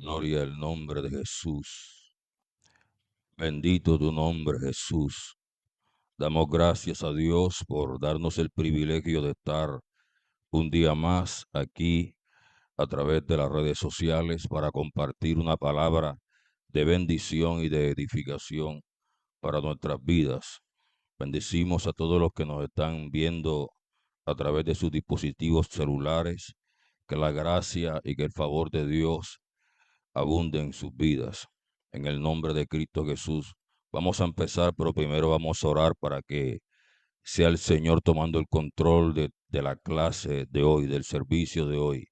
Gloria al nombre de Jesús. Bendito tu nombre, Jesús. Damos gracias a Dios por darnos el privilegio de estar un día más aquí a través de las redes sociales para compartir una palabra de bendición y de edificación para nuestras vidas. Bendecimos a todos los que nos están viendo a través de sus dispositivos celulares. Que la gracia y que el favor de Dios abunde en sus vidas. En el nombre de Cristo Jesús. Vamos a empezar, pero primero vamos a orar para que sea el Señor tomando el control de la clase de hoy, del servicio de hoy.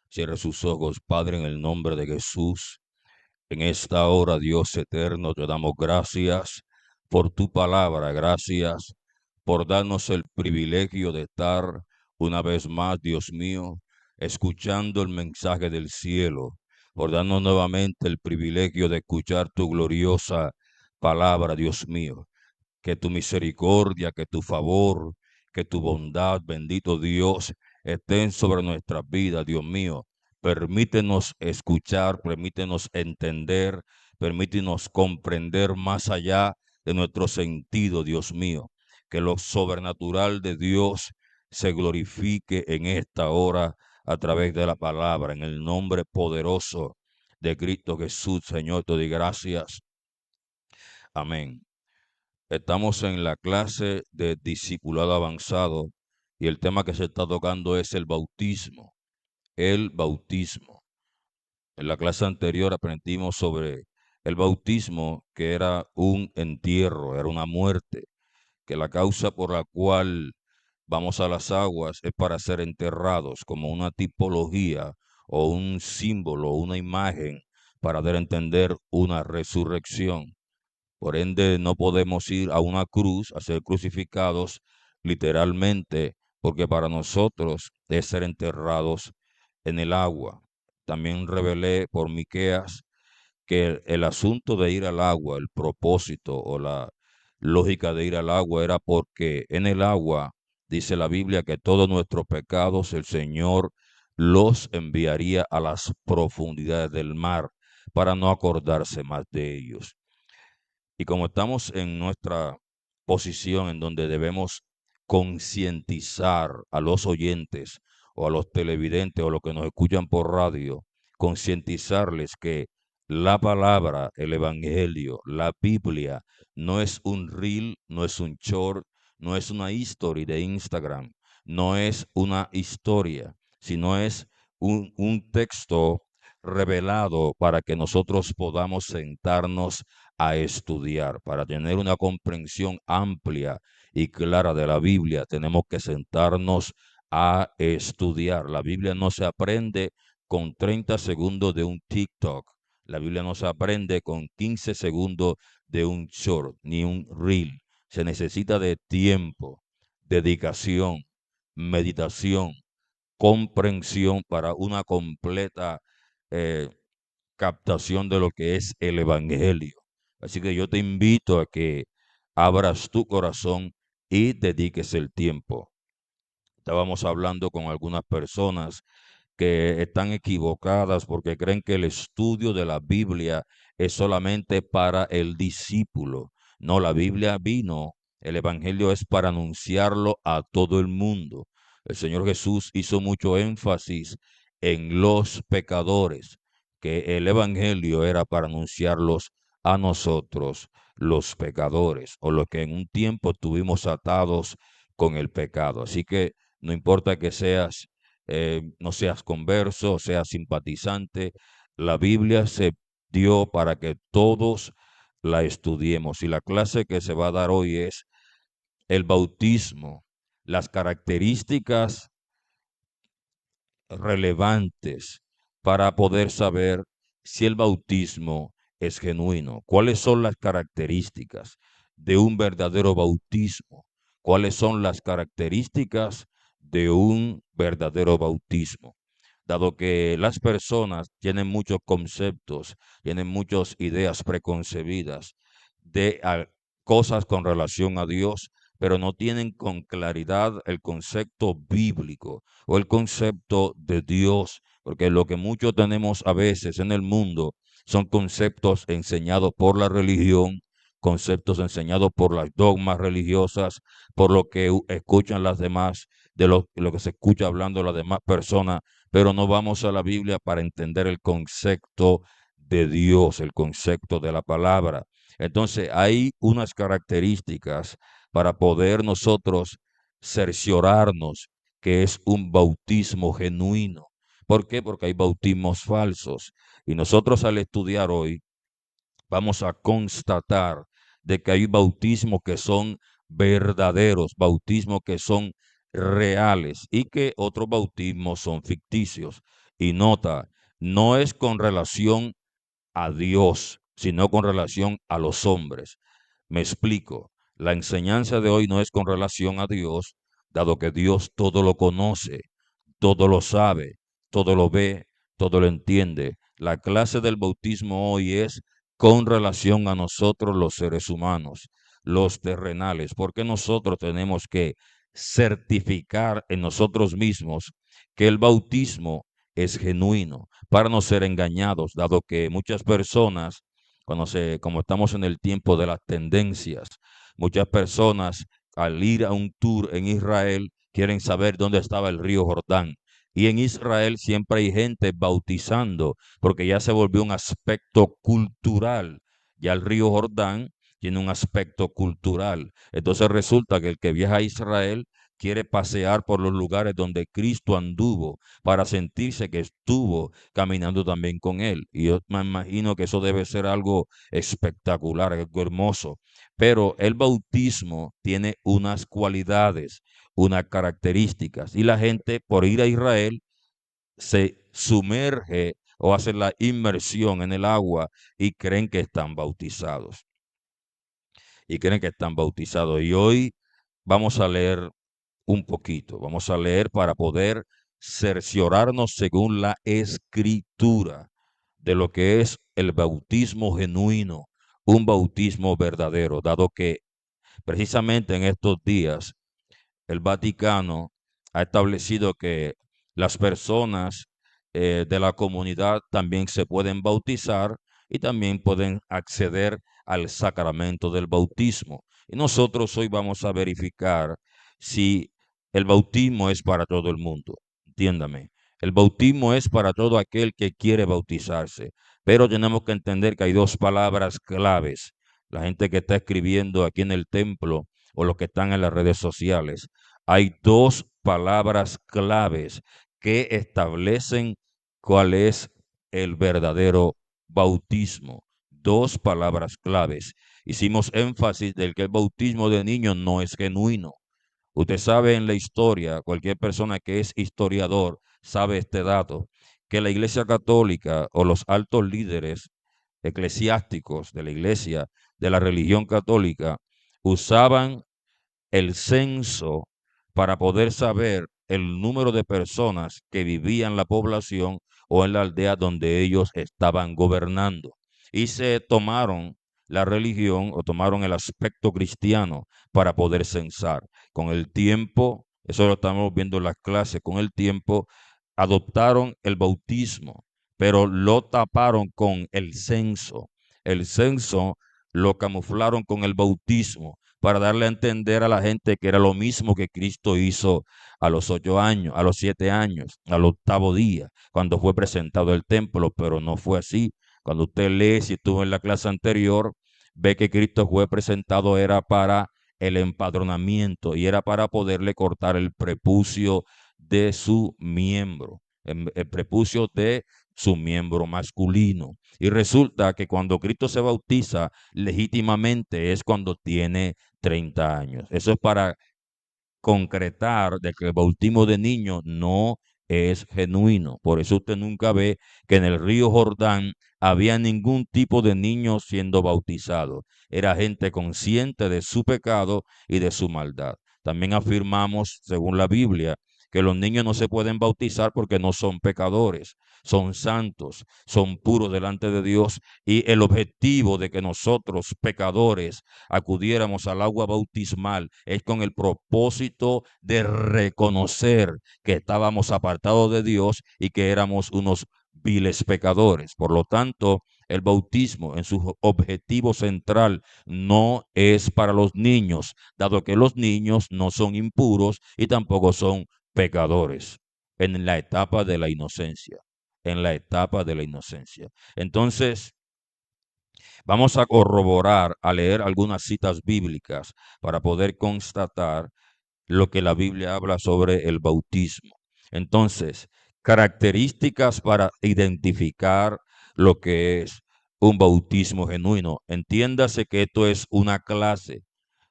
Cierre sus ojos, Padre, en el nombre de Jesús. En esta hora, Dios eterno, te damos gracias por tu palabra, gracias por darnos el privilegio de estar una vez más, Dios mío, escuchando el mensaje del cielo, por darnos nuevamente el privilegio de escuchar tu gloriosa palabra, Dios mío. Que tu misericordia, que tu favor, que tu bondad, bendito Dios, estén sobre nuestras vidas, Dios mío. Permítenos escuchar, permítenos entender, permítenos comprender más allá de nuestro sentido, Dios mío. Que lo sobrenatural de Dios se glorifique en esta hora a través de la palabra, en el nombre poderoso de Cristo Jesús, Señor, te doy gracias. Amén. Estamos en la clase de discipulado avanzado y el tema que se está tocando es el bautismo. El bautismo. En la clase anterior aprendimos sobre el bautismo, que era un entierro, era una muerte, que la causa por la cual vamos a las aguas es para ser enterrados, como una tipología o un símbolo, una imagen para dar a entender una resurrección. Por ende, no podemos ir a una cruz a ser crucificados literalmente, porque para nosotros es ser enterrados en el agua. También revelé por Miqueas que el asunto de ir al agua, el propósito o la lógica de ir al agua era porque en el agua dice la Biblia que todos nuestros pecados el Señor los enviaría a las profundidades del mar para no acordarse más de ellos. Y como estamos en nuestra posición en donde debemos concientizar a los oyentes o a los televidentes o los que nos escuchan por radio, concientizarles que la palabra, el evangelio, la Biblia, no es un reel, no es un short, no es una history de Instagram, no es una historia, sino es un texto revelado para que nosotros podamos sentarnos a estudiar. Para tener una comprensión amplia y clara de la Biblia, tenemos que sentarnos a estudiar. La Biblia no se aprende con 30 segundos de un TikTok. La Biblia no se aprende con 15 segundos de un short ni un reel. Se necesita de tiempo, dedicación, meditación, comprensión para una completa eh, captación de lo que es el Evangelio. Así que yo te invito a que abras tu corazón y dediques el tiempo. Estábamos hablando con algunas personas que están equivocadas porque creen que el estudio de la Biblia es solamente para el discípulo. No, la Biblia vino, el Evangelio es para anunciarlo a todo el mundo. El Señor Jesús hizo mucho énfasis en los pecadores, que el Evangelio era para anunciarlos a nosotros, los pecadores, o los que en un tiempo estuvimos atados con el pecado. Así que no importa que seas no seas converso, seas simpatizante. La Biblia se dio para que todos la estudiemos. Y la clase que se va a dar hoy es el bautismo, las características relevantes para poder saber si el bautismo es genuino. ¿Cuáles son las características de un verdadero bautismo? ¿Cuáles son las características de un verdadero bautismo? Dado que las personas tienen muchos conceptos, tienen muchas ideas preconcebidas de cosas con relación a Dios, pero no tienen con claridad el concepto bíblico o el concepto de Dios, porque lo que muchos tenemos a veces en el mundo son conceptos enseñados por la religión, conceptos enseñados por las dogmas religiosas, por lo que escuchan las demás, de lo que se escucha hablando las demás personas, pero no vamos a la Biblia para entender el concepto de Dios, el concepto de la palabra. Entonces, hay unas características para poder nosotros cerciorarnos que es un bautismo genuino. ¿Por qué? Porque hay bautismos falsos. Y nosotros al estudiar hoy vamos a constatar de que hay bautismos que son verdaderos, bautismos que son reales y que otros bautismos son ficticios. Y nota, no es con relación a Dios, sino con relación a los hombres. Me explico. La enseñanza de hoy no es con relación a Dios, dado que Dios todo lo conoce, todo lo sabe, todo lo ve, todo lo entiende. La clase del bautismo hoy es con relación a nosotros los seres humanos, los terrenales, porque nosotros tenemos que certificar en nosotros mismos que el bautismo es genuino para no ser engañados, dado que muchas personas, como estamos en el tiempo de las tendencias, muchas personas al ir a un tour en Israel quieren saber dónde estaba el río Jordán. Y en Israel siempre hay gente bautizando, porque ya se volvió un aspecto cultural. Ya el río Jordán tiene un aspecto cultural. Entonces resulta que el que viaja a Israel quiere pasear por los lugares donde Cristo anduvo para sentirse que estuvo caminando también con él. Y yo me imagino que eso debe ser algo espectacular, algo hermoso. Pero el bautismo tiene unas cualidades, unas características, y la gente por ir a Israel se sumerge o hace la inmersión en el agua y creen que están bautizados. Y creen que están bautizados. Y hoy vamos a leer un poquito. Vamos a leer para poder cerciorarnos según la escritura de lo que es el bautismo genuino, un bautismo verdadero, dado que precisamente en estos días el Vaticano ha establecido que las personas de la comunidad también se pueden bautizar y también pueden acceder al sacramento del bautismo. Y nosotros hoy vamos a verificar si el bautismo es para todo el mundo. Entiéndame, el bautismo es para todo aquel que quiere bautizarse, pero tenemos que entender que hay dos palabras claves. La gente que está escribiendo aquí en el templo o los que están en las redes sociales, hay dos palabras claves que establecen cuál es el verdadero bautismo. Dos palabras claves. Hicimos énfasis del que el bautismo de niños no es genuino. Usted sabe en la historia, cualquier persona que es historiador sabe este dato, que la Iglesia Católica o los altos líderes eclesiásticos de la Iglesia, de la religión católica, usaban el censo para poder saber el número de personas que vivían en la población o en la aldea donde ellos estaban gobernando. Y se tomaron la religión o tomaron el aspecto cristiano para poder censar. Con el tiempo, eso lo estamos viendo en las clases, con el tiempo adoptaron el bautismo, pero lo taparon con el censo. El censo lo camuflaron con el bautismo para darle a entender a la gente que era lo mismo que Cristo hizo a los 8 años, a los 7 años, al octavo día, cuando fue presentado el templo, pero no fue así. Cuando usted lee, si estuvo en la clase anterior, ve que Cristo fue presentado era para el empadronamiento y era para poderle cortar el prepucio de su miembro, el prepucio de su miembro masculino. Y resulta que cuando Cristo se bautiza legítimamente es cuando tiene 30 años. Eso es para concretar de que el bautismo de niños no es genuino. Por eso usted nunca ve que en el río Jordán había ningún tipo de niño siendo bautizado. Era gente consciente de su pecado y de su maldad. También afirmamos, según la Biblia, que los niños no se pueden bautizar porque no son pecadores, son santos, son puros delante de Dios, y el objetivo de que nosotros pecadores acudiéramos al agua bautismal es con el propósito de reconocer que estábamos apartados de Dios y que éramos unos viles pecadores. Por lo tanto, el bautismo en su objetivo central no es para los niños, dado que los niños no son impuros y tampoco son pecadores en la etapa de la inocencia, en la etapa de la inocencia. Entonces, vamos a corroborar, a leer algunas citas bíblicas para poder constatar lo que la Biblia habla sobre el bautismo. Entonces, características para identificar lo que es un bautismo genuino. Entiéndase que esto es una clase.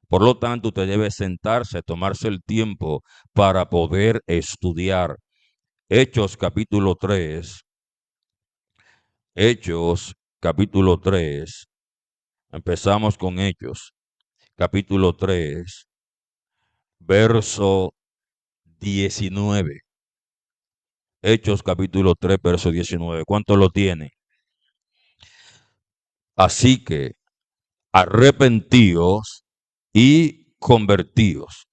Por lo tanto, usted debe sentarse, tomarse el tiempo para poder estudiar. Hechos capítulo 3. Hechos capítulo 3. Empezamos con Hechos capítulo 3, verso 19. Hechos capítulo 3, verso 19. ¿Cuánto lo tiene? Así que arrepentíos y convertíos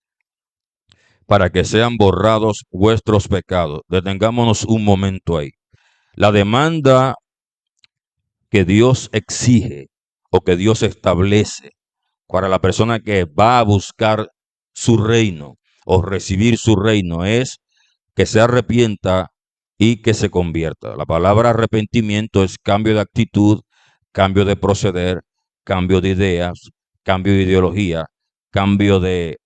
para que sean borrados vuestros pecados. Detengámonos un momento ahí. La demanda que Dios exige o que Dios establece para la persona que va a buscar su reino o recibir su reino es que se arrepienta y que se convierta. La palabra arrepentimiento es cambio de actitud, cambio de proceder, cambio de ideas, cambio de ideología, cambio de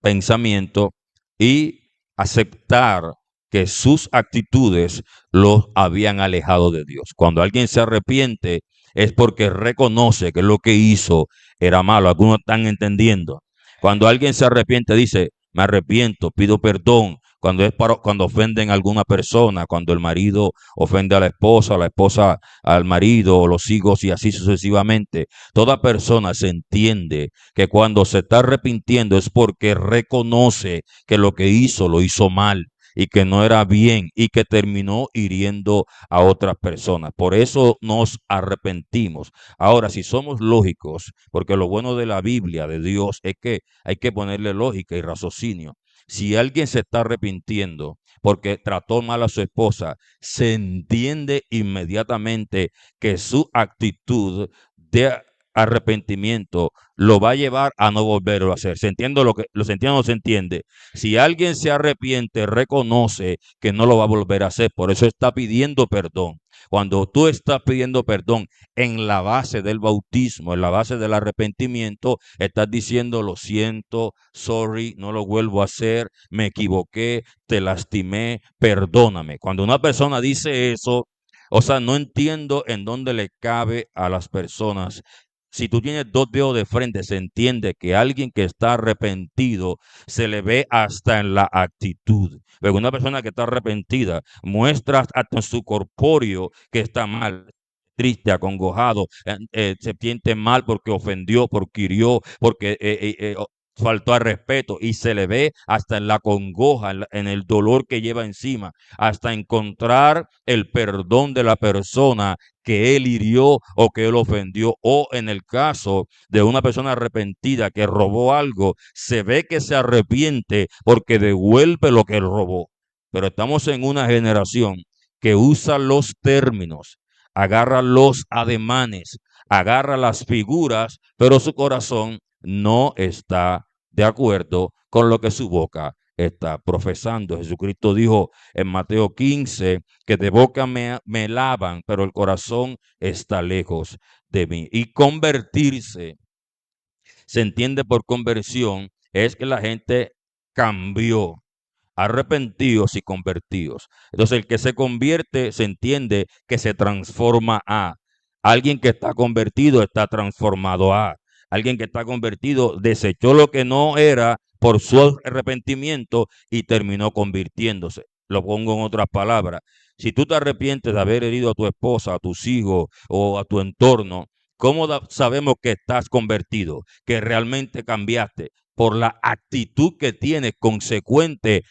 pensamiento y aceptar que sus actitudes los habían alejado de Dios. Cuando alguien se arrepiente es porque reconoce que lo que hizo era malo. Algunos están entendiendo. Cuando alguien se arrepiente dice, me arrepiento, pido perdón. Cuando es cuando ofenden a alguna persona, cuando el marido ofende a la esposa al marido, o los hijos y así sucesivamente. Toda persona se entiende que cuando se está arrepintiendo es porque reconoce que lo que hizo lo hizo mal y que no era bien y que terminó hiriendo a otras personas. Por eso nos arrepentimos. Ahora, si somos lógicos, porque lo bueno de la Biblia, de Dios, es que hay que ponerle lógica y raciocinio. Si alguien se está arrepintiendo porque trató mal a su esposa, se entiende inmediatamente que su actitud de arrepentimiento lo va a llevar a no volverlo a hacer. ¿Se entiende se entiende o no se entiende? Si alguien se arrepiente, reconoce que no lo va a volver a hacer, por eso está pidiendo perdón. Cuando tú estás pidiendo perdón en la base del bautismo, en la base del arrepentimiento, estás diciendo lo siento, sorry, no lo vuelvo a hacer, me equivoqué, te lastimé, perdóname. Cuando una persona dice eso, o sea, no entiendo en dónde le cabe a las personas. Si tú tienes dos dedos de frente, se entiende que alguien que está arrepentido se le ve hasta en la actitud. Pero una persona que está arrepentida muestra hasta en su corpóreo que está mal, triste, acongojado, se siente mal porque ofendió, porque hirió, porque faltó al respeto y se le ve hasta en la congoja, en el dolor que lleva encima, hasta encontrar el perdón de la persona que él hirió o que él ofendió, o en el caso de una persona arrepentida que robó algo, se ve que se arrepiente porque devuelve lo que él robó. Pero estamos en una generación que usa los términos, agarra los ademanes, agarra las figuras, pero su corazón no está de acuerdo con lo que su boca está profesando. Jesucristo dijo en Mateo 15 que de boca me lavan, pero el corazón está lejos de mí. Y convertirse, se entiende por conversión, es que la gente cambió, arrepentidos y convertidos. Entonces el que se convierte se entiende que se transforma a. Alguien que está convertido está transformado a. Alguien que está convertido desechó lo que no era por su arrepentimiento y terminó convirtiéndose. Lo pongo en otras palabras. Si tú te arrepientes de haber herido a tu esposa, a tus hijos o a tu entorno, ¿cómo sabemos que estás convertido? Que realmente cambiaste por la actitud que tienes consecuente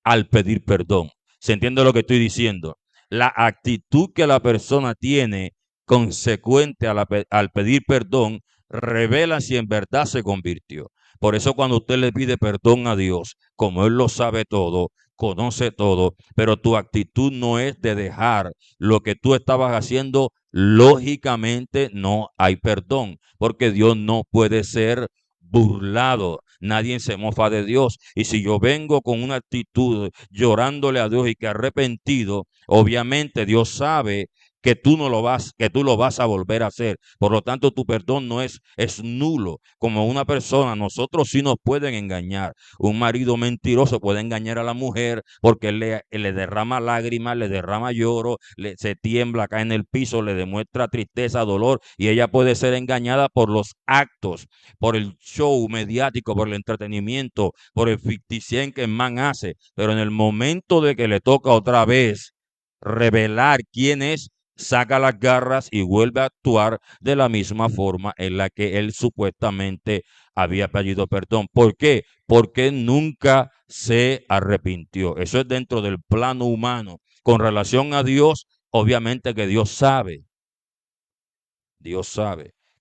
al pedir perdón. ¿Se entiende lo que estoy diciendo? La actitud que la persona tiene consecuente al pedir perdón revela si en verdad se convirtió. Por eso cuando usted le pide perdón a Dios, como Él lo sabe todo, conoce todo, pero tu actitud no es de dejar lo que tú estabas haciendo, lógicamente no hay perdón, porque Dios no puede ser burlado. Nadie se mofa de Dios. Y si yo vengo con una actitud llorándole a Dios y que arrepentido, obviamente Dios sabe que tú lo vas a volver a hacer. Por lo tanto, tu perdón no es nulo. Como una persona, nosotros sí nos pueden engañar. Un marido mentiroso puede engañar a la mujer porque él le derrama lágrimas, le derrama lloro, se tiembla, cae en el piso, le demuestra tristeza, dolor, y ella puede ser engañada por los actos, por el show mediático, por el entretenimiento, por el ficticien que el man hace. Pero en el momento de que le toca otra vez revelar quién es, saca las garras y vuelve a actuar de la misma forma en la que él supuestamente había pedido perdón. ¿Por qué? Porque nunca se arrepintió. Eso es dentro del plano humano. Con relación a Dios, obviamente que Dios sabe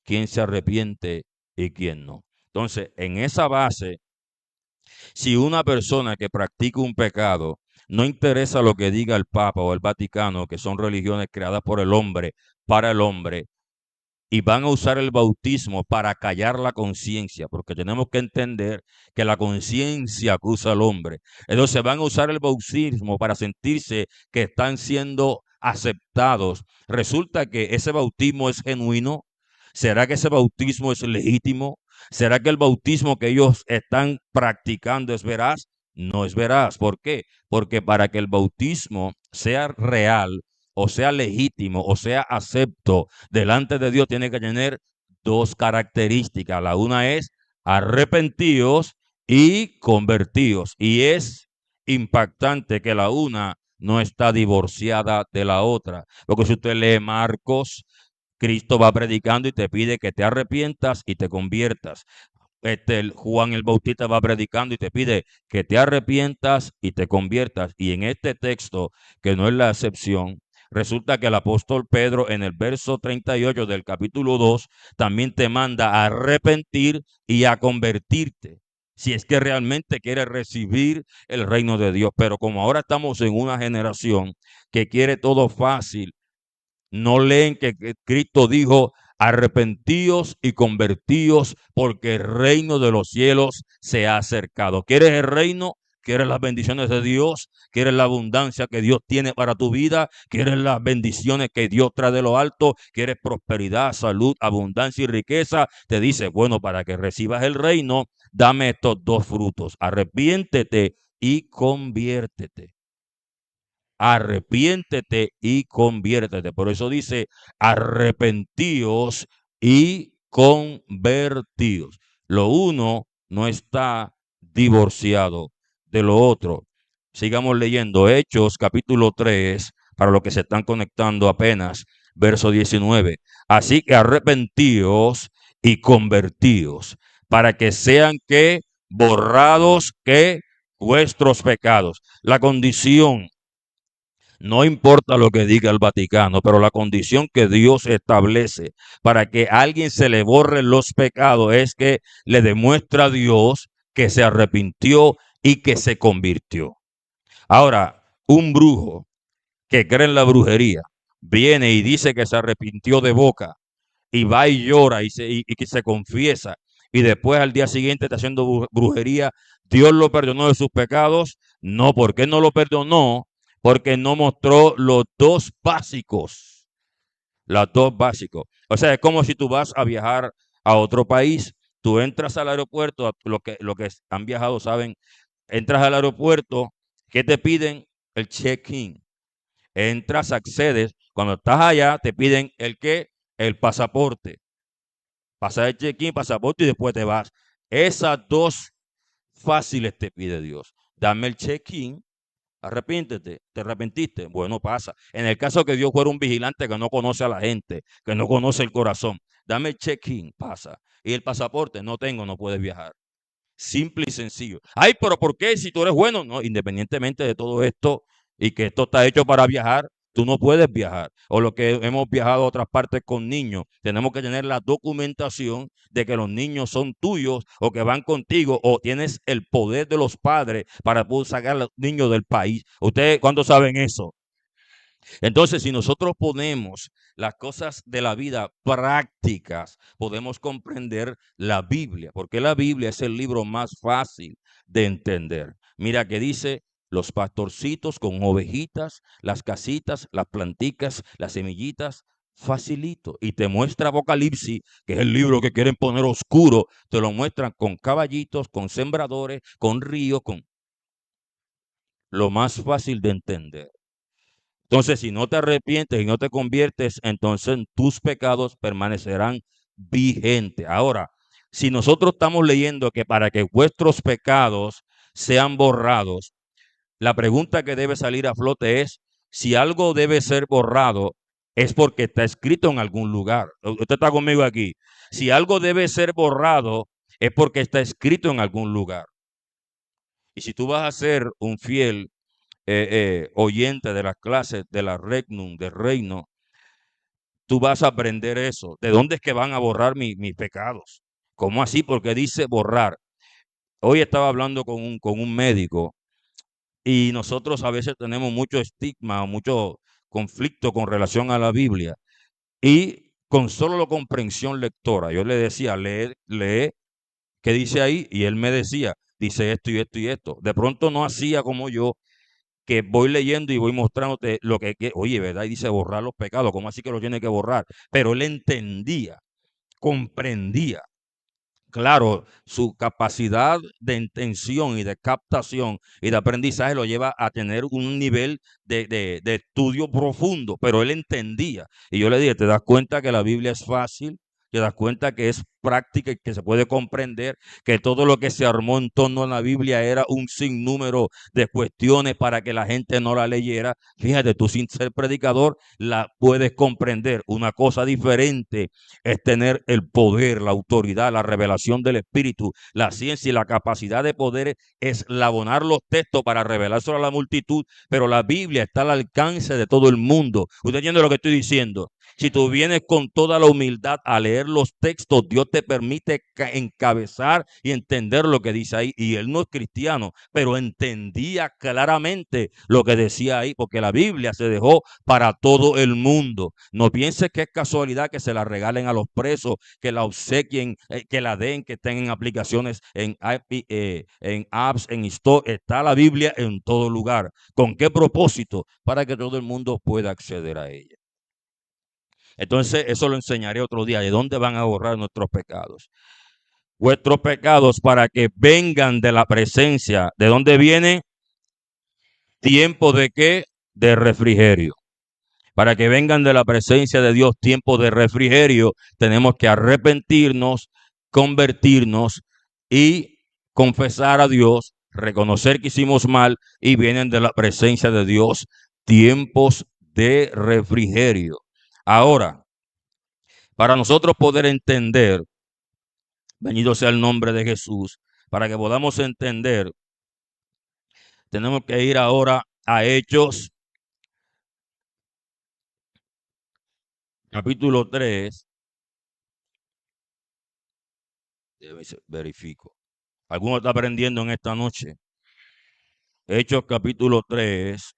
quién se arrepiente y quién no. Entonces, en esa base, si una persona que practica un pecado, no interesa lo que diga el Papa o el Vaticano, que son religiones creadas por el hombre, para el hombre, y van a usar el bautismo para callar la conciencia, porque tenemos que entender que la conciencia acusa al hombre. Entonces van a usar el bautismo para sentirse que están siendo aceptados. Resulta que ese bautismo es genuino. ¿Será que ese bautismo es legítimo? ¿Será que el bautismo que ellos están practicando es veraz? No es veraz. ¿Por qué? Porque para que el bautismo sea real, o sea legítimo, o sea acepto delante de Dios, tiene que tener dos características. La una es arrepentidos y convertidos. Y es impactante que la una no está divorciada de la otra. Porque si usted lee Marcos, Cristo va predicando y te pide que te arrepientas y te conviertas. Juan el Bautista va predicando y te pide que te arrepientas y te conviertas. Y en este texto, que no es la excepción, resulta que el apóstol Pedro en el verso 38 del capítulo 2 también te manda a arrepentir y a convertirte, si es que realmente quieres recibir el reino de Dios. Pero como ahora estamos en una generación que quiere todo fácil, no leen que Cristo dijo: arrepentíos y convertíos, porque el reino de los cielos se ha acercado. ¿Quieres el reino? ¿Quieres las bendiciones de Dios? ¿Quieres la abundancia que Dios tiene para tu vida? ¿Quieres las bendiciones que Dios trae de lo alto? ¿Quieres prosperidad, salud, abundancia y riqueza? Te dice, bueno, para que recibas el reino, dame estos dos frutos: arrepiéntete y conviértete. Arrepiéntete y conviértete. Por eso dice: arrepentíos y convertíos. Lo uno no está divorciado de lo otro. Sigamos leyendo Hechos capítulo 3, para los que se están conectando apenas, verso 19. Así que arrepentíos y convertíos, para que sean que borrados que vuestros pecados. La condición, no importa lo que diga el Vaticano, pero la condición que Dios establece para que a alguien se le borren los pecados es que le demuestra a Dios que se arrepintió y que se convirtió. Ahora, un brujo que cree en la brujería viene y dice que se arrepintió de boca, y va y llora y que se confiesa, y después al día siguiente está haciendo brujería, ¿Dios lo perdonó de sus pecados? No. ¿Por qué no lo perdonó? Porque no mostró los dos básicos. Los dos básicos. O sea, es como si tú vas a viajar a otro país, tú entras al aeropuerto, lo que han viajado saben, entras al aeropuerto, ¿qué te piden? El check-in. Entras, accedes, cuando estás allá te piden el qué, el pasaporte. Pasar el check-in, pasaporte y después te vas. Esas dos fáciles te pide Dios. Dame el check-in, arrepiéntete, te arrepentiste, bueno, pasa. En el caso que Dios fuera un vigilante que no conoce a la gente, que no conoce el corazón, dame el check-in, pasa. Y el pasaporte, no tengo, no puedes viajar. Simple y sencillo. Ay, pero ¿por qué si tú eres bueno? No, independientemente de todo esto y que esto está hecho para viajar, tú no puedes viajar. O lo que hemos viajado a otras partes con niños, tenemos que tener la documentación de que los niños son tuyos o que van contigo o tienes el poder de los padres para poder sacar a los niños del país. ¿Ustedes cuándo saben eso? Entonces, si nosotros ponemos las cosas de la vida prácticas, podemos comprender la Biblia, porque la Biblia es el libro más fácil de entender. Mira que dice los pastorcitos con ovejitas, las casitas, las planticas, las semillitas, facilito. Y te muestra Apocalipsis, que es el libro que quieren poner oscuro, te lo muestran con caballitos, con sembradores, con ríos, con lo más fácil de entender. Entonces, si no te arrepientes y no te conviertes, entonces tus pecados permanecerán vigentes. Ahora, si nosotros estamos leyendo que para que vuestros pecados sean borrados, la pregunta que debe salir a flote es, si algo debe ser borrado, es porque está escrito en algún lugar. Usted está conmigo aquí. Si algo debe ser borrado, es porque está escrito en algún lugar. Y si tú vas a ser un fiel oyente de las clases de la Regnum, del reino, tú vas a aprender eso. ¿De dónde es que van a borrar mis pecados? ¿Cómo así? Porque dice borrar. Hoy estaba hablando con un médico y nosotros a veces tenemos mucho estigma, mucho conflicto con relación a la Biblia. Y con solo la comprensión lectora, yo le decía, lee, ¿qué dice ahí? Y él me decía, dice esto y esto y esto. De pronto no hacía como yo, que voy leyendo y voy mostrándote lo que oye, ¿verdad? Y dice borrar los pecados, ¿cómo así que los tiene que borrar? Pero él entendía, comprendía. Claro, su capacidad de intención y de captación y de aprendizaje lo lleva a tener un nivel de estudio profundo, pero él entendía. Y yo le dije, ¿te das cuenta que la Biblia es fácil? ¿Te das cuenta que es práctica y que se puede comprender? Que todo lo que se armó en torno a la Biblia era un sinnúmero de cuestiones para que la gente no la leyera. Fíjate, tú sin ser predicador la puedes comprender. Una cosa diferente es tener el poder, la autoridad, la revelación del Espíritu, la ciencia y la capacidad de poder eslabonar los textos para revelárselo a la multitud, pero la Biblia está al alcance de todo el mundo. ¿Usted entiende lo que estoy diciendo? Si tú vienes con toda la humildad a leer los textos, Dios te permite encabezar y entender lo que dice ahí. Y él no es cristiano, pero entendía claramente lo que decía ahí, porque la Biblia se dejó para todo el mundo. No pienses que es casualidad que se la regalen a los presos, que la obsequien, que la den, que estén en aplicaciones, en apps, en store. Está la Biblia en todo lugar. ¿Con qué propósito? Para que todo el mundo pueda acceder a ella. Entonces, eso lo enseñaré otro día, de dónde van a borrar nuestros pecados. Vuestros pecados para que vengan de la presencia. ¿De dónde viene? ¿Tiempo de qué? De refrigerio. Para que vengan de la presencia de Dios, tiempo de refrigerio, tenemos que arrepentirnos, convertirnos y confesar a Dios, reconocer que hicimos mal y vienen de la presencia de Dios, tiempos de refrigerio. Ahora, para nosotros poder entender, bendito sea el nombre de Jesús, para que podamos entender, tenemos que ir ahora a Hechos, capítulo 3. Verifico. ¿Alguno está aprendiendo en esta noche? Hechos capítulo 3.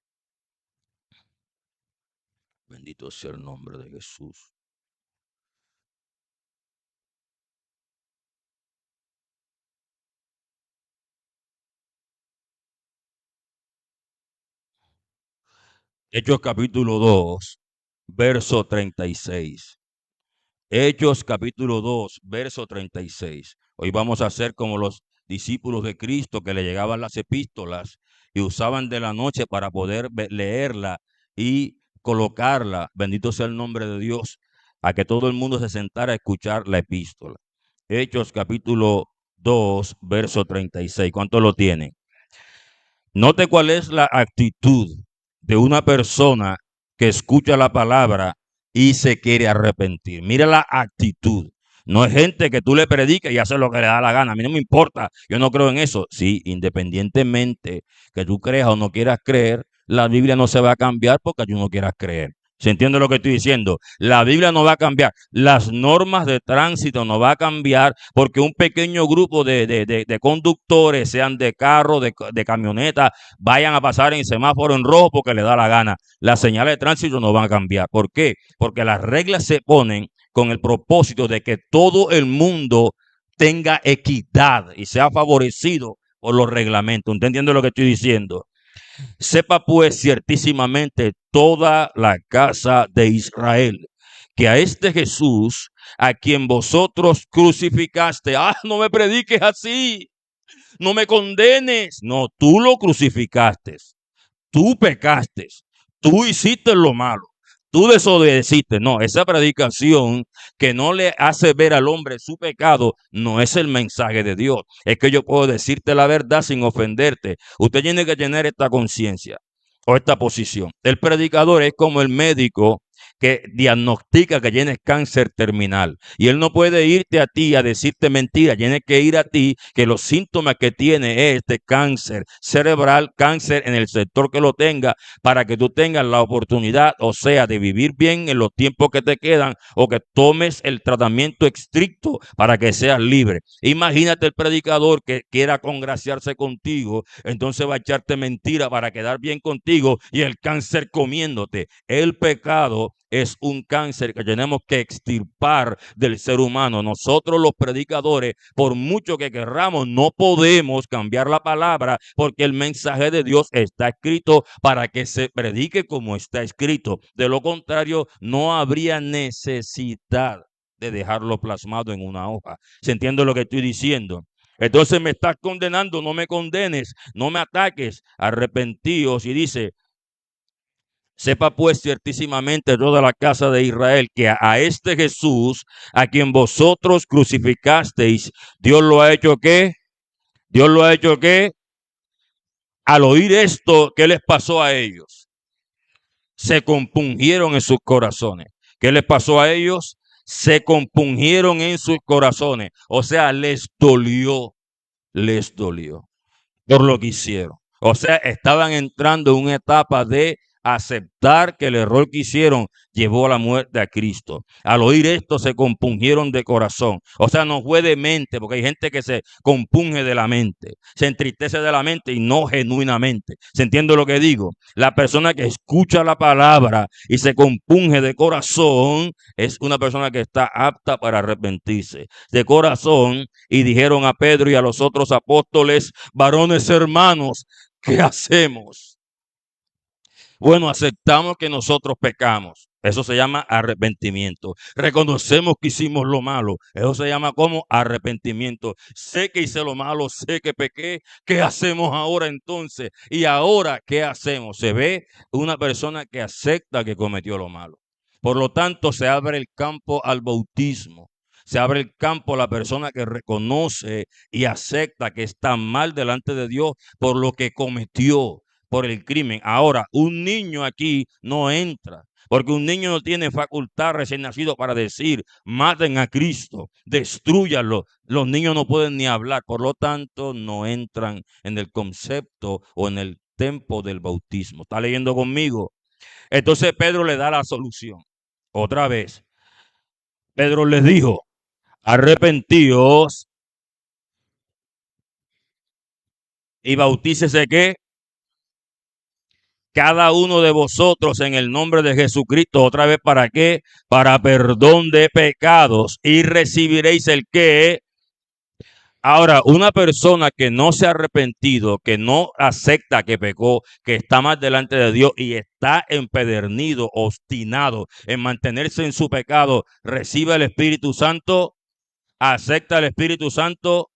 Bendito sea el nombre de Jesús. Hechos capítulo 2, verso 36. Hechos capítulo 2, verso 36. Hoy vamos a hacer como los discípulos de Cristo que le llegaban las epístolas y usaban de la noche para poder leerla y colocarla, bendito sea el nombre de Dios, a que todo el mundo se sentara a escuchar la epístola. Hechos capítulo 2, verso 36. ¿Cuánto lo tienen? Note cuál es la actitud de una persona que escucha la palabra y se quiere arrepentir. Mira la actitud. No es gente que tú le prediques y hace lo que le da la gana. A mí no me importa. Yo no creo en eso. Sí, independientemente que tú creas o no quieras creer, la Biblia no se va a cambiar porque tú no quieras creer. ¿Se entiende lo que estoy diciendo? La Biblia no va a cambiar. Las normas de tránsito no va a cambiar porque un pequeño grupo de conductores, sean de carro, de camioneta, vayan a pasar en semáforo en rojo porque le da la gana. Las señales de tránsito no van a cambiar. ¿Por qué? Porque las reglas se ponen con el propósito de que todo el mundo tenga equidad y sea favorecido por los reglamentos. ¿Entendiendo lo que estoy diciendo? Sepa pues ciertísimamente toda la casa de Israel que a este Jesús, a quien vosotros crucificaste, no me prediques así, no me condenes, no, tú lo crucificaste, tú pecaste, tú hiciste lo malo, tú desobedeciste. No, esa predicación que no le hace ver al hombre su pecado no es el mensaje de Dios. Es que yo puedo decirte la verdad sin ofenderte. Usted tiene que tener esta conciencia o esta posición. El predicador es como el médico que diagnostica que tienes cáncer terminal. Y él no puede irte a ti a decirte mentira, tiene que ir a ti que los síntomas que tiene es de cáncer cerebral, cáncer en el sector que lo tenga, para que tú tengas la oportunidad, o sea, de vivir bien en los tiempos que te quedan o que tomes el tratamiento estricto para que seas libre. Imagínate el predicador que quiera congraciarse contigo, entonces va a echarte mentira para quedar bien contigo y el cáncer comiéndote. El pecado es un cáncer que tenemos que extirpar del ser humano. Nosotros los predicadores, por mucho que querramos, no podemos cambiar la palabra porque el mensaje de Dios está escrito para que se predique como está escrito. De lo contrario, no habría necesidad de dejarlo plasmado en una hoja. ¿Se entiende lo que estoy diciendo? Entonces me estás condenando, no me condenes, no me ataques, arrepentíos. Y dice, sepa pues ciertísimamente toda la casa de Israel que a este Jesús, a quien vosotros crucificasteis, Dios lo ha hecho ¿qué? Dios lo ha hecho ¿qué? Al oír esto, ¿qué les pasó a ellos? Se compungieron en sus corazones. ¿Qué les pasó a ellos? Se compungieron en sus corazones. O sea, les dolió por lo que hicieron. O sea, estaban entrando en una etapa de aceptar que el error que hicieron llevó a la muerte a Cristo. Al oír esto se compungieron de corazón. O sea, no fue de mente, porque hay gente que se compunge de la mente, se entristece de la mente y no genuinamente. ¿Se entiende lo que digo? La persona que escucha la palabra y se compunge de corazón es una persona que está apta para arrepentirse de corazón. Y dijeron a Pedro y a los otros apóstoles, varones hermanos, ¿qué hacemos? Bueno, aceptamos que nosotros pecamos. Eso se llama arrepentimiento. Reconocemos que hicimos lo malo. Eso se llama como arrepentimiento. Sé que hice lo malo, sé que pequé. ¿Qué hacemos ahora entonces? Y ahora, ¿qué hacemos? Se ve una persona que acepta que cometió lo malo. Por lo tanto, se abre el campo al bautismo. Se abre el campo a la persona que reconoce y acepta que está mal delante de Dios por lo que cometió, por el crimen. Ahora, un niño aquí no entra, porque un niño no tiene facultad recién nacido para decir, maten a Cristo, destruyanlo. Los niños no pueden ni hablar, por lo tanto, no entran en el concepto o en el tiempo del bautismo. ¿Está leyendo conmigo? Entonces Pedro le da la solución. Otra vez, Pedro les dijo, arrepentíos y bautícese ¿qué? Cada uno de vosotros en el nombre de Jesucristo, otra vez, ¿para qué? Para perdón de pecados y recibiréis el qué. Ahora, una persona que no se ha arrepentido, que no acepta que pecó, que está mal delante de Dios y está empedernido, obstinado en mantenerse en su pecado, recibe el Espíritu Santo, acepta el Espíritu Santo,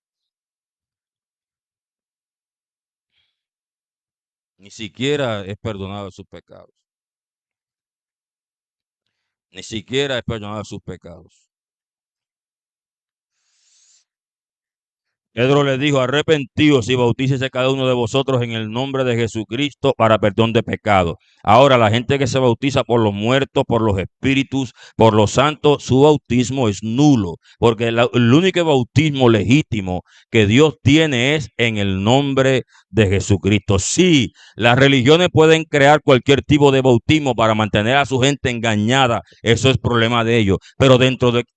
ni siquiera es perdonado de sus pecados. Ni siquiera es perdonado de sus pecados. Pedro le dijo, arrepentíos y bautícese cada uno de vosotros en el nombre de Jesucristo para perdón de pecados. Ahora, la gente que se bautiza por los muertos, por los espíritus, por los santos, su bautismo es nulo, porque el único bautismo legítimo que Dios tiene es en el nombre de Jesucristo. Sí, las religiones pueden crear cualquier tipo de bautismo para mantener a su gente engañada, eso es problema de ellos, pero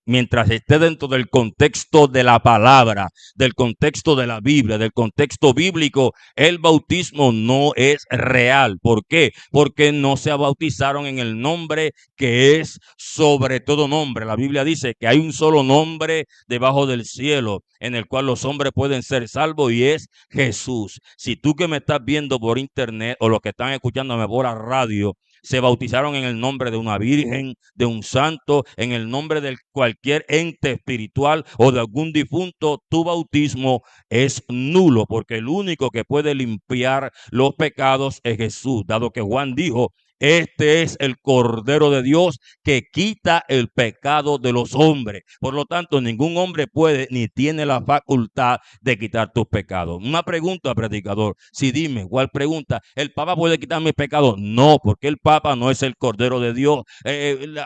mientras esté dentro del contexto de la palabra, del contexto de la Biblia, del contexto bíblico, el bautismo no es real. ¿Por qué? Porque no se bautizaron en el nombre que es sobre todo nombre. La Biblia dice que hay un solo nombre debajo del cielo en el cual los hombres pueden ser salvos y es Jesús. Si tú que me estás viendo por internet o los que están escuchándome por la radio, se bautizaron en el nombre de una virgen, de un santo, en el nombre de cualquier ente espiritual o de algún difunto, tu bautismo es nulo, porque el único que puede limpiar los pecados es Jesús, dado que Juan dijo, este es el Cordero de Dios que quita el pecado de los hombres. Por lo tanto, ningún hombre puede ni tiene la facultad de quitar tus pecados. Una pregunta, predicador. Si dime, ¿cuál pregunta? ¿El Papa puede quitar mis pecados? No, porque el Papa no es el Cordero de Dios.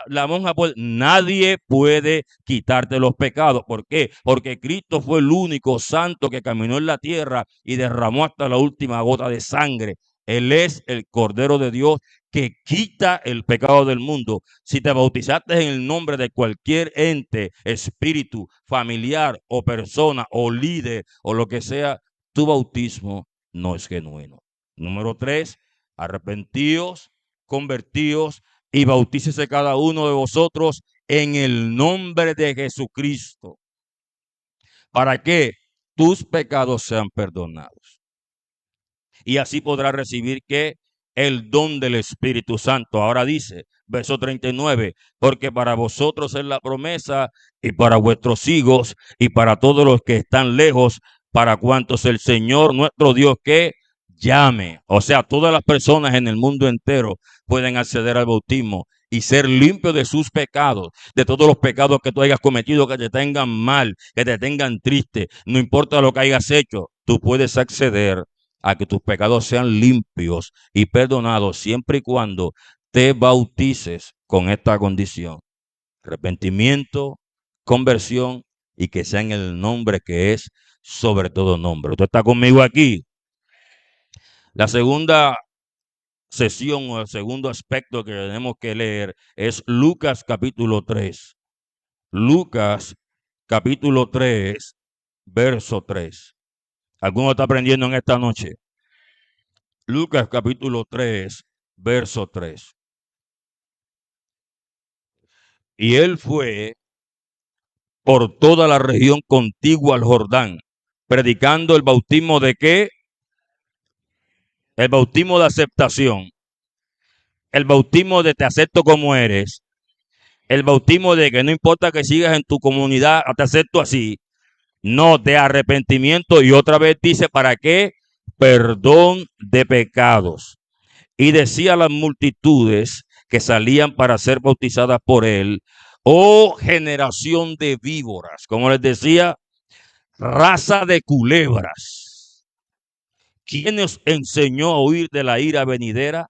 La monja puede, nadie puede quitarte los pecados. ¿Por qué? Porque Cristo fue el único santo que caminó en la tierra y derramó hasta la última gota de sangre. Él es el Cordero de Dios que quita el pecado del mundo. Si te bautizaste en el nombre de cualquier ente, espíritu, familiar o persona o líder o lo que sea, tu bautismo no es genuino. Número 3, arrepentíos, convertíos y bautícese cada uno de vosotros en el nombre de Jesucristo, para que tus pecados sean perdonados. Y así podrás recibir que el don del Espíritu Santo. Ahora dice, verso 39, porque para vosotros es la promesa y para vuestros hijos y para todos los que están lejos, para cuantos el Señor nuestro Dios que llame. O sea, todas las personas en el mundo entero pueden acceder al bautismo y ser limpios de sus pecados, de todos los pecados que tú hayas cometido, que te tengan mal, que te tengan triste, no importa lo que hayas hecho, tú puedes acceder a que tus pecados sean limpios y perdonados siempre y cuando te bautices con esta condición: arrepentimiento, conversión y que sea en el nombre que es sobre todo nombre. ¿Usted está conmigo aquí? La segunda sesión o el segundo aspecto que tenemos que leer es Lucas capítulo 3. Lucas capítulo 3, verso 3. ¿Alguno está aprendiendo en esta noche? Lucas capítulo 3, verso 3. Y él fue por toda la región contigua al Jordán, predicando el bautismo de qué? El bautismo de aceptación, el bautismo de te acepto como eres, el bautismo de que no importa que sigas en tu comunidad, te acepto así, no, de arrepentimiento. Y otra vez dice, ¿para qué? Perdón de pecados. Y decía a las multitudes que salían para ser bautizadas por él, oh generación de víboras, como les decía, raza de culebras, ¿quién os enseñó a huir de la ira venidera?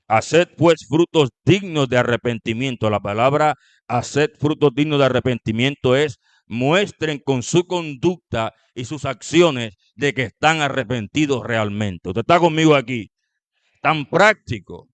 Haced pues frutos dignos de arrepentimiento. La palabra haced frutos dignos de arrepentimiento es muestren con su conducta y sus acciones de que están arrepentidos realmente. ¿Usted está conmigo aquí? Tan práctico.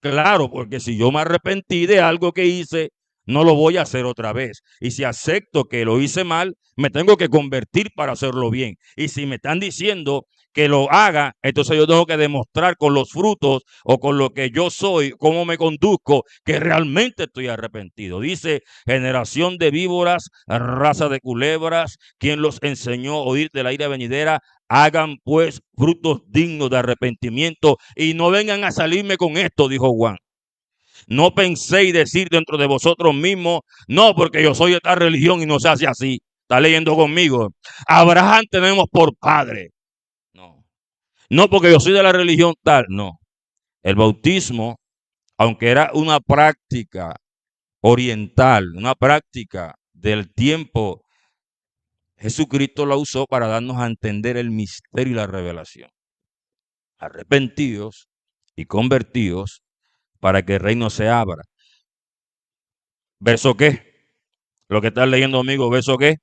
Claro, porque si yo me arrepentí de algo que hice, no lo voy a hacer otra vez. Y si acepto que lo hice mal, me tengo que convertir para hacerlo bien. Y si me están diciendo que lo haga, entonces yo tengo que demostrar con los frutos o con lo que yo soy, cómo me conduzco, que realmente estoy arrepentido. Dice, generación de víboras, raza de culebras, quien los enseñó a oír de la ira venidera. Hagan pues frutos dignos de arrepentimiento y no vengan a salirme con esto, dijo Juan. No penséis decir dentro de vosotros mismos, no, porque yo soy de esta religión y no se hace así. Está leyendo conmigo. Abraham tenemos por padre. No. No, porque yo soy de la religión tal. No. El bautismo, aunque era una práctica oriental, una práctica del tiempo Jesucristo la usó para darnos a entender el misterio y la revelación. Arrepentidos y convertidos para que el reino se abra. ¿Verso qué? Lo que estás leyendo, amigo, ¿verso qué?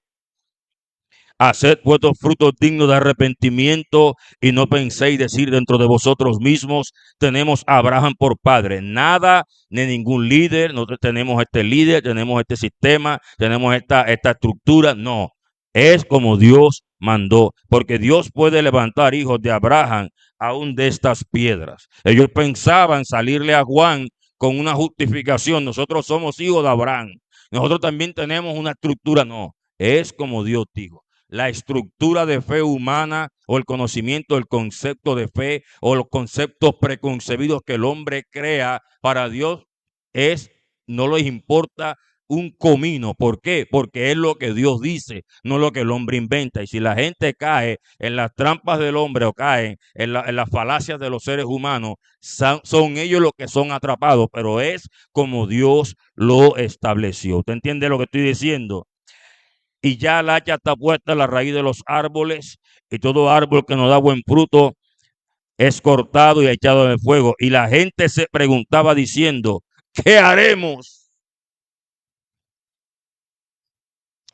Haced vuestros frutos dignos de arrepentimiento y no penséis decir dentro de vosotros mismos, tenemos a Abraham por padre. Nada, ni ningún líder. Nosotros tenemos este líder, tenemos este sistema, tenemos esta estructura. No, es como Dios mandó, porque Dios puede levantar hijos de Abraham aún de estas piedras. Ellos pensaban salirle a Juan con una justificación. Nosotros somos hijos de Abraham. Nosotros también tenemos una estructura. No, es como Dios dijo. La estructura de fe humana o el conocimiento, el concepto de fe o los conceptos preconcebidos que el hombre crea para Dios no les importa un comino. ¿Por qué? Porque es lo que Dios dice, no lo que el hombre inventa. Y si la gente cae en las trampas del hombre o cae en las falacias de los seres humanos, son ellos los que son atrapados, pero es como Dios lo estableció. ¿Usted entiende lo que estoy diciendo? Y ya el hacha está puesta en la raíz de los árboles, y todo árbol que no da buen fruto es cortado y echado en el fuego. Y la gente se preguntaba diciendo, ¿qué haremos?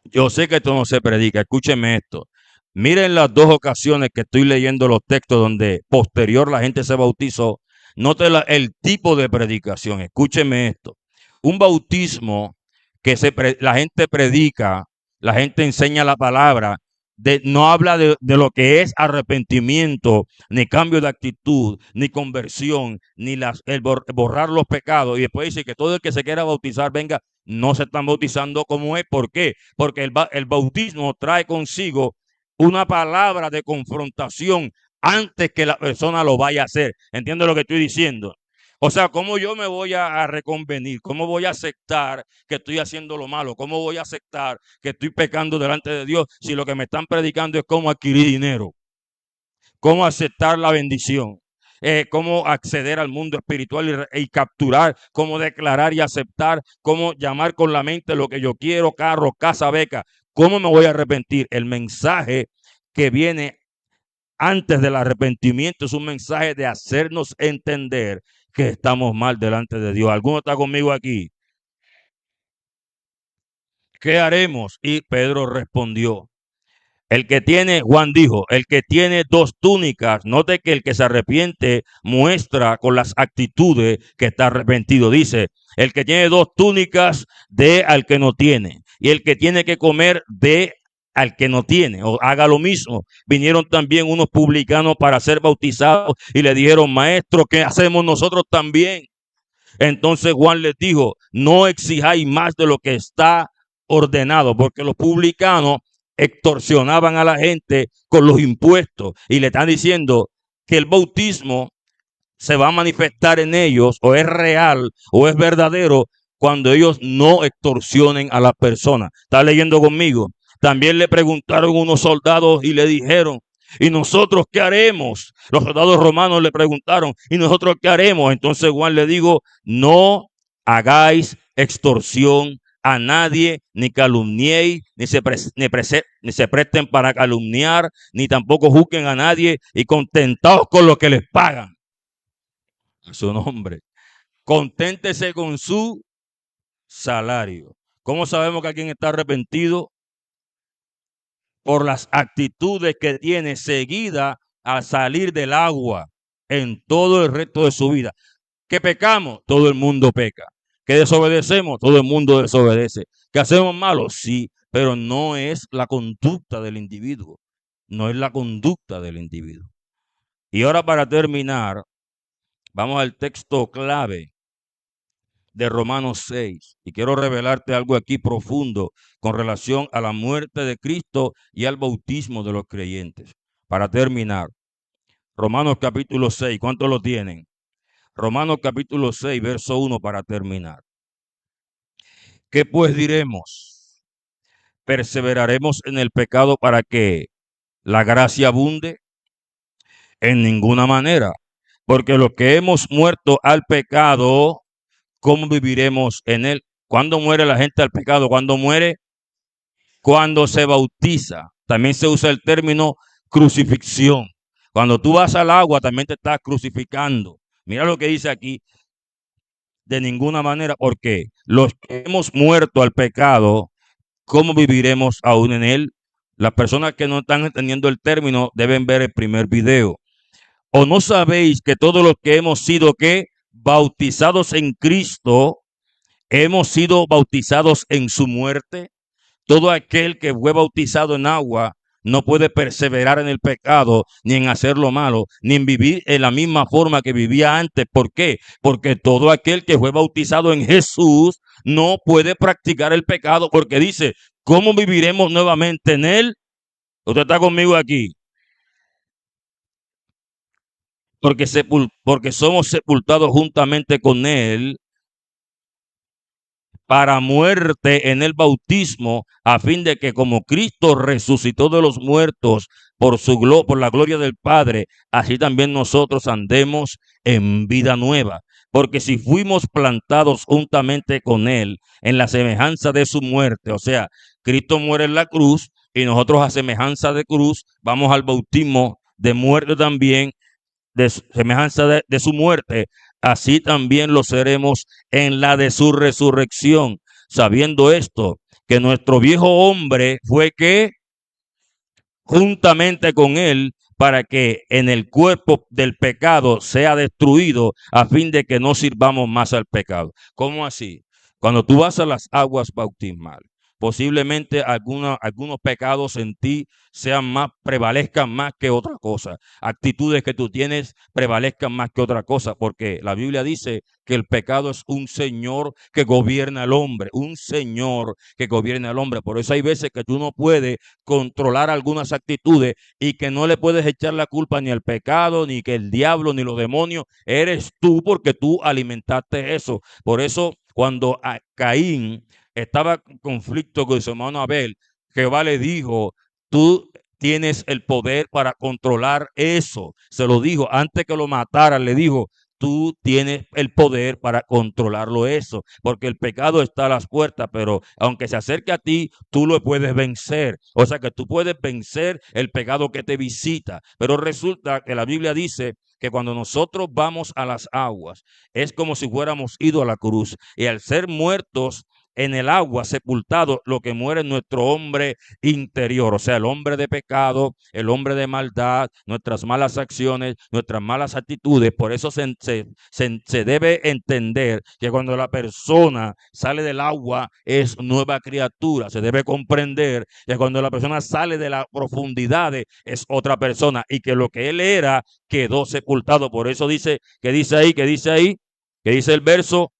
Yo sé que esto no se predica, escúcheme esto. Miren las dos ocasiones que estoy leyendo los textos donde posterior la gente se bautizó. Note el tipo de predicación, escúcheme esto. Un bautismo que la gente predica, la gente enseña la palabra, no habla de lo que es arrepentimiento, ni cambio de actitud, ni conversión, ni el borrar los pecados. Y después dice que todo el que se quiera bautizar venga. No se están bautizando como es. ¿Por qué? Porque el bautismo trae consigo una palabra de confrontación antes que la persona lo vaya a hacer. ¿Entiendes lo que estoy diciendo? O sea, ¿cómo yo me voy a reconvenir? ¿Cómo voy a aceptar que estoy haciendo lo malo? ¿Cómo voy a aceptar que estoy pecando delante de Dios si lo que me están predicando es cómo adquirir dinero? ¿Cómo aceptar la bendición? Cómo acceder al mundo espiritual y capturar, cómo declarar y aceptar, cómo llamar con la mente lo que yo quiero, carro, casa, beca. ¿Cómo me voy a arrepentir? El mensaje que viene antes del arrepentimiento es un mensaje de hacernos entender que estamos mal delante de Dios. ¿Alguno está conmigo aquí? ¿Qué haremos? Y Pedro respondió, Juan dijo, el que tiene dos túnicas, note que el que se arrepiente muestra con las actitudes que está arrepentido. Dice, el que tiene dos túnicas, dé al que no tiene. Y el que tiene que comer, dé al que no tiene, o haga lo mismo. Vinieron también unos publicanos para ser bautizados y le dijeron, maestro, ¿qué hacemos nosotros también? Entonces Juan les dijo, no exijáis más de lo que está ordenado, porque los publicanos extorsionaban a la gente con los impuestos y le están diciendo que el bautismo se va a manifestar en ellos, o es real o es verdadero, cuando ellos no extorsionen a la persona. ¿Está leyendo conmigo? También le preguntaron unos soldados y le dijeron, ¿y nosotros qué haremos? Los soldados romanos le preguntaron, ¿y nosotros qué haremos? Entonces Juan le dijo, no hagáis extorsión a nadie, ni calumniéis, ni se presten para calumniar, ni tampoco juzguen a nadie, y contentaos con lo que les pagan. A su nombre. Conténtese con su salario. ¿Cómo sabemos que alguien está arrepentido? Por las actitudes que tiene seguida al salir del agua en todo el resto de su vida. ¿Que pecamos? Todo el mundo peca. ¿Que desobedecemos? Todo el mundo desobedece. ¿Que hacemos malo? Sí, pero no es la conducta del individuo. No es la conducta del individuo. Y ahora, para terminar, vamos al texto clave de Romanos 6. Y quiero revelarte algo aquí profundo con relación a la muerte de Cristo y al bautismo de los creyentes. Para terminar, Romanos capítulo 6, ¿cuántos lo tienen? Romanos capítulo 6, verso 1 para terminar. ¿Qué pues diremos? ¿Perseveraremos en el pecado para que la gracia abunde? En ninguna manera, porque los que hemos muerto al pecado, ¿cómo viviremos en él? ¿Cuándo muere la gente al pecado? ¿Cuándo muere? Cuando se bautiza. también se usa el término crucifixión. Cuando tú vas al agua, también te estás crucificando. Mira lo que dice aquí. De ninguna manera, porque los que hemos muerto al pecado, ¿cómo viviremos aún en él? Las personas que no están entendiendo el término deben ver el primer video. ¿O no sabéis que todos los que hemos sido ¿qué? Bautizados en Cristo, hemos sido bautizados en su muerte? Todo aquel que fue bautizado en agua no puede perseverar en el pecado, ni en hacer lo malo, ni en vivir en la misma forma que vivía antes. ¿Por qué? Porque todo aquel que fue bautizado en Jesús no puede practicar el pecado, porque dice, ¿cómo viviremos nuevamente en él? Usted está conmigo aquí. Porque somos sepultados juntamente con él para muerte en el bautismo, a fin de que como Cristo resucitó de los muertos por la gloria del Padre, así también nosotros andemos en vida nueva. Porque si fuimos plantados juntamente con él en la semejanza de su muerte, o sea, Cristo muere en la cruz y nosotros a semejanza de cruz vamos al bautismo de muerte también, de semejanza de su muerte, así también lo seremos en la de su resurrección, sabiendo esto, que nuestro viejo hombre fue que juntamente con él, para que en el cuerpo del pecado sea destruido, a fin de que no sirvamos más al pecado. ¿Cómo así? Cuando tú vas a las aguas bautismales, posiblemente algunos pecados en ti prevalezcan más que otra cosa. Actitudes que tú tienes prevalezcan más que otra cosa, porque la Biblia dice que el pecado es un señor que gobierna al hombre, un señor que gobierna al hombre. Por eso hay veces que tú no puedes controlar algunas actitudes y que no le puedes echar la culpa ni al pecado, ni que el diablo, ni los demonios. Eres tú, porque tú alimentaste eso. Por eso cuando a Caín estaba en conflicto con su hermano Abel, Jehová le dijo, tú tienes el poder para controlar eso. Se lo dijo antes que lo mataran, le dijo, tú tienes el poder para controlarlo eso, porque el pecado está a las puertas, pero aunque se acerque a ti, tú lo puedes vencer. O sea que tú puedes vencer el pecado que te visita. Pero resulta que la Biblia dice que cuando nosotros vamos a las aguas, es como si fuéramos ido a la cruz, y al ser muertos en el agua, sepultado, lo que muere es nuestro hombre interior, o sea, el hombre de pecado, el hombre de maldad, nuestras malas acciones, nuestras malas actitudes. Por eso se debe entender que cuando la persona sale del agua es nueva criatura. Se debe comprender que cuando la persona sale de las profundidades es otra persona, y que lo que él era quedó sepultado. Por eso dice que dice el verso,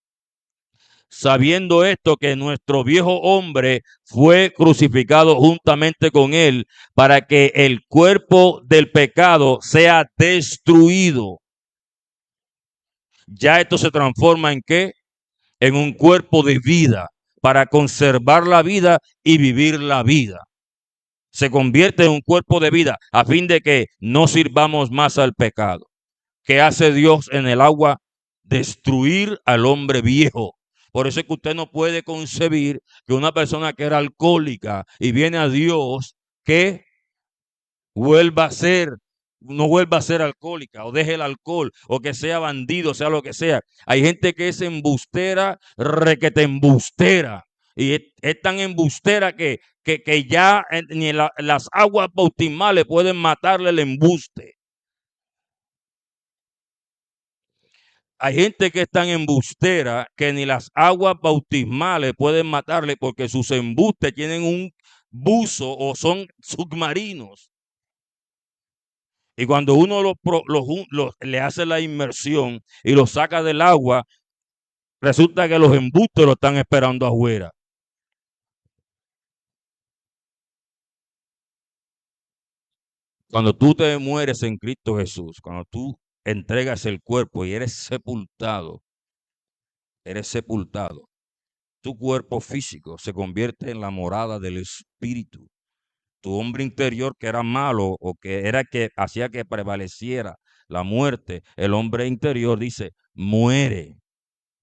sabiendo esto, que nuestro viejo hombre fue crucificado juntamente con él, para que el cuerpo del pecado sea destruido. Ya esto se transforma ¿en qué? En un cuerpo de vida, para conservar la vida y vivir la vida. Se convierte en un cuerpo de vida, a fin de que no sirvamos más al pecado. ¿Qué hace Dios en el agua? Destruir al hombre viejo. Por eso es que usted no puede concebir que una persona que era alcohólica y viene a Dios, que vuelva a ser, no vuelva a ser alcohólica, o deje el alcohol, o que sea bandido, sea lo que sea. Hay gente que es embustera, requete embustera. Y es tan embustera que ya ni las aguas bautismales pueden matarle el embuste. Hay gente que es tan embustera que ni las aguas bautismales pueden matarle, porque sus embustes tienen un buzo o son submarinos. Y cuando uno le hace la inmersión y lo saca del agua, resulta que los embustes lo están esperando afuera. Cuando tú te mueres en Cristo Jesús, cuando tú entregas el cuerpo y eres sepultado, tu cuerpo físico se convierte en la morada del Espíritu. Tu hombre interior, que era malo o que era que hacía que prevaleciera la muerte, el hombre interior dice, muere.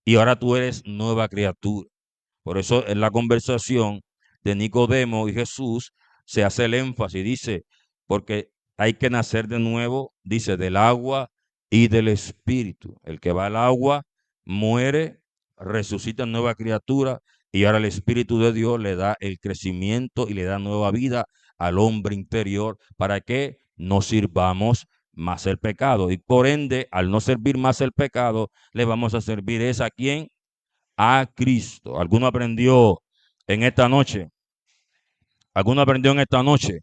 Y ahora tú eres nueva criatura. Por eso en la conversación de Nicodemo y Jesús se hace el énfasis, dice, porque hay que nacer de nuevo, dice, del agua y del espíritu. El que va al agua muere, resucita nueva criatura y ahora el Espíritu de Dios le da el crecimiento y le da nueva vida al hombre interior para que no sirvamos más el pecado. Y por ende, al no servir más el pecado, le vamos a servir es a quién, a Cristo. ¿Alguno aprendió en esta noche? ¿Alguno aprendió en esta noche?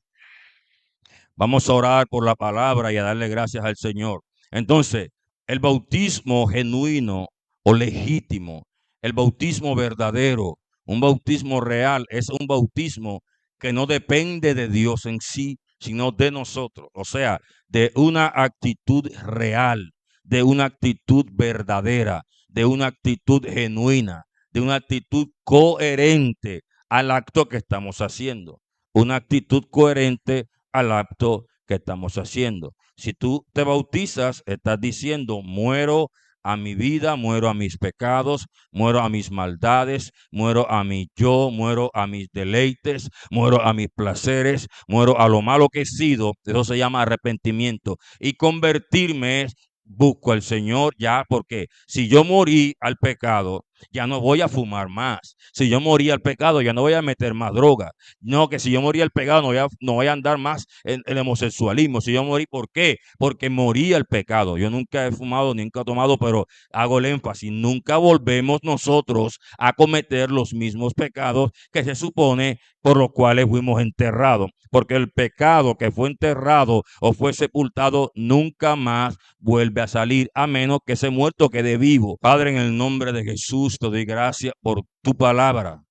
Vamos a orar por la palabra y a darle gracias al Señor. Entonces, el bautismo genuino o legítimo, el bautismo verdadero, un bautismo real, es un bautismo que no depende de Dios en sí, sino de nosotros. O sea, de una actitud real, de una actitud verdadera, de una actitud genuina, de una actitud coherente al acto que estamos haciendo. Una actitud coherente al acto que estamos haciendo. Si tú te bautizas, estás diciendo, muero a mi vida, muero a mis pecados, muero a mis maldades, muero a mi yo, muero a mis deleites, muero a mis placeres, muero a lo malo que he sido. Eso se llama arrepentimiento. Y convertirme es busco al Señor ya, porque si yo morí al pecado, ya no voy a fumar más. Si yo morí al pecado, ya no voy a meter más droga. No, que si yo morí al pecado, no voy a andar más en el homosexualismo. Si yo morí, ¿por qué? Porque morí al pecado. Yo nunca he fumado, nunca he tomado, pero hago el énfasis, nunca volvemos nosotros a cometer los mismos pecados que se supone por los cuales fuimos enterrados. Porque el pecado que fue enterrado o fue sepultado nunca más vuelve a salir, a menos que ese muerto quede vivo. Padre, en el nombre de Jesús, te doy gracias por tu palabra.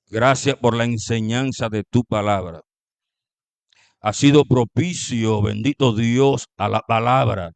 Gracias por la enseñanza de tu palabra. Ha sido propicio, bendito Dios, a la palabra.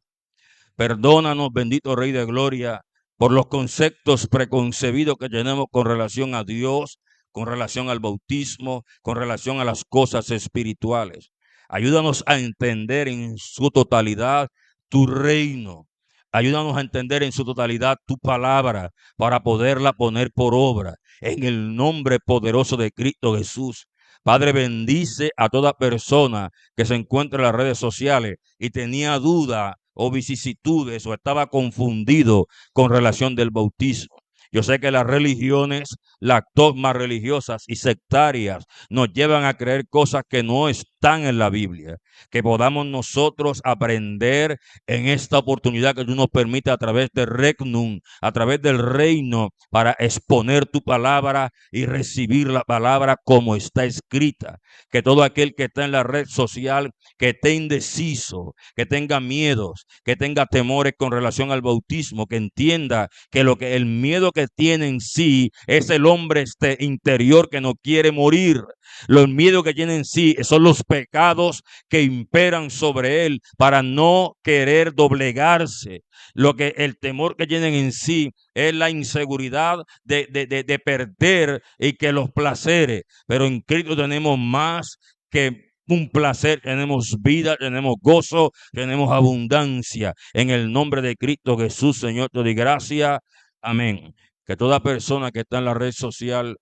Perdónanos, bendito Rey de Gloria, por los conceptos preconcebidos que tenemos con relación a Dios, con relación al bautismo, con relación a las cosas espirituales. Ayúdanos a entender en su totalidad tu reino. Ayúdanos a entender en su totalidad tu palabra para poderla poner por obra en el nombre poderoso de Cristo Jesús. Padre, bendice a toda persona que se encuentra en las redes sociales y tenía duda o vicisitudes o estaba confundido con relación del bautismo. Yo sé que las religiones, las dogmas religiosas y sectarias nos llevan a creer cosas que no están en la Biblia. Que podamos nosotros aprender en esta oportunidad que tú nos permites a través del Regnum, a través del reino, para exponer tu palabra y recibir la palabra como está escrita. Que todo aquel que está en la red social, que esté indeciso, que tenga miedos, que tenga temores con relación al bautismo, que entienda que el miedo que tiene en sí es el hombre interior que no quiere morir. Los miedos que tiene en sí son los pecados que imperan sobre él para no querer doblegarse. El temor que tienen en sí es la inseguridad de perder y que los placeres. Pero en Cristo tenemos más que un placer, tenemos vida, tenemos gozo, tenemos abundancia. En el nombre de Cristo Jesús, Señor, te doy gracias. Amén. Que toda persona que está en la red social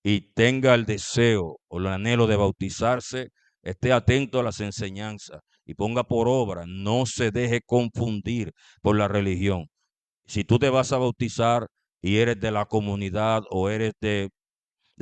y tenga el deseo o el anhelo de bautizarse, esté atento a las enseñanzas y ponga por obra, no se deje confundir por la religión. Si tú te vas a bautizar y eres de la comunidad o eres de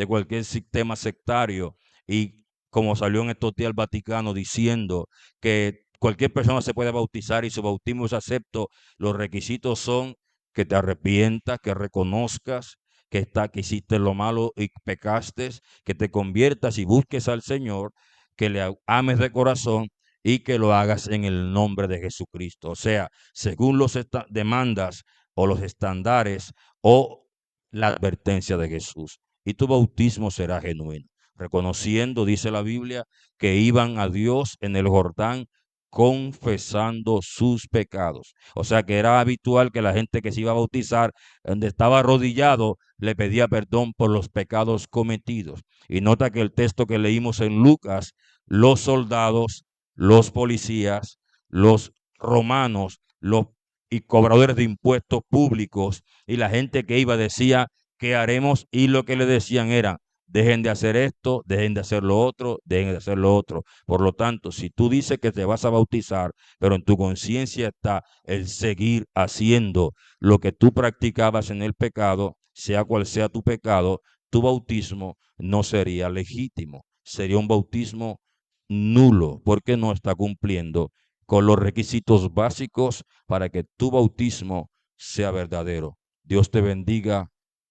cualquier sistema sectario, y como salió en estos días el Vaticano diciendo que cualquier persona se puede bautizar y su bautismo es acepto, los requisitos son que te arrepientas, que reconozcas que hiciste lo malo y pecaste, que te conviertas y busques al Señor, que le ames de corazón y que lo hagas en el nombre de Jesucristo. O sea, según los demandas o los estándares o la advertencia de Jesús. Y tu bautismo será genuino, reconociendo, dice la Biblia, que iban a Dios en el Jordán confesando sus pecados. O sea que era habitual que la gente que se iba a bautizar, donde estaba arrodillado, le pedía perdón por los pecados cometidos. Y nota que el texto que leímos en Lucas, los soldados, los policías, los romanos, los y cobradores de impuestos públicos y la gente que iba decía, ¿qué haremos? Y lo que le decían era, dejen de hacer esto, dejen de hacer lo otro, dejen de hacer lo otro. Por lo tanto, si tú dices que te vas a bautizar, pero en tu conciencia está el seguir haciendo lo que tú practicabas en el pecado, sea cual sea tu pecado, tu bautismo no sería legítimo, sería un bautismo nulo, porque no está cumpliendo con los requisitos básicos para que tu bautismo sea verdadero. Dios te bendiga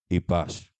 y paz.